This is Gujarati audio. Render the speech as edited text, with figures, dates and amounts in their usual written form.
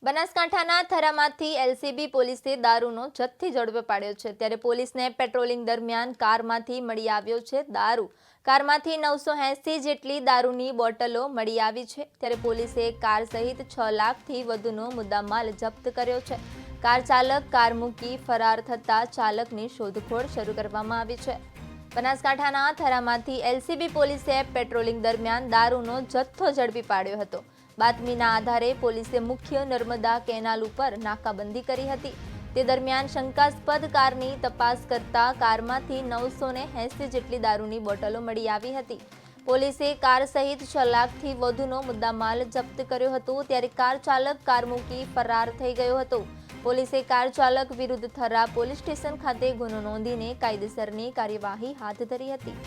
બનાસકાંઠાના થરામાંથી એલસીબી પોલીસે દારૂનો જથ્થો ઝડપી પાડ્યો છે। ત્યારે પોલીસને પેટ્રોલિંગ દરમિયાન કારમાંથી મળી આવ્યો છે દારૂ। કારમાંથી 980 જેટલી દારૂની બોટલો મળી આવી છે। ત્યારે પોલીસે કાર સહિત 6 લાખથી વધુનો મુદ્દામાલ જપ્ત કર્યો છે। કાર ચાલક કાર મૂકી ફરાર થતા ચાલકની શોધખોળ શરૂ કરવામાં આવી છે। બનાસકાંઠાના થરામાંથી એલસીબી પોલીસે પેટ્રોલિંગ દરમિયાન દારૂનો જથ્થો ઝડપી પાડ્યો હતો। બાતમીના આધારે પોલીસે મુખ્ય નર્મદા કેનાલ ઉપર નાકાબંધી કરી હતી। તે દરમિયાન શંકાસ્પદ કારની તપાસ કરતા કારમાંથી 980 જેટલી દારૂની બોટલો મળી આવી હતી। પોલીસે કાર સહિત 6 લાખથી વધુનો મુદ્દામાલ જપ્ત કર્યો હતો। ત્યારે કાર ચાલક કાર મૂકી ફરાર થઈ ગયો હતો। પોલીસે કાર ચાલક વિરુદ્ધ થરા પોલીસ સ્ટેશન ખાતે ગુનો નોંધીને કાયદેસરની કાર્યવાહી હાથ ધરી હતી।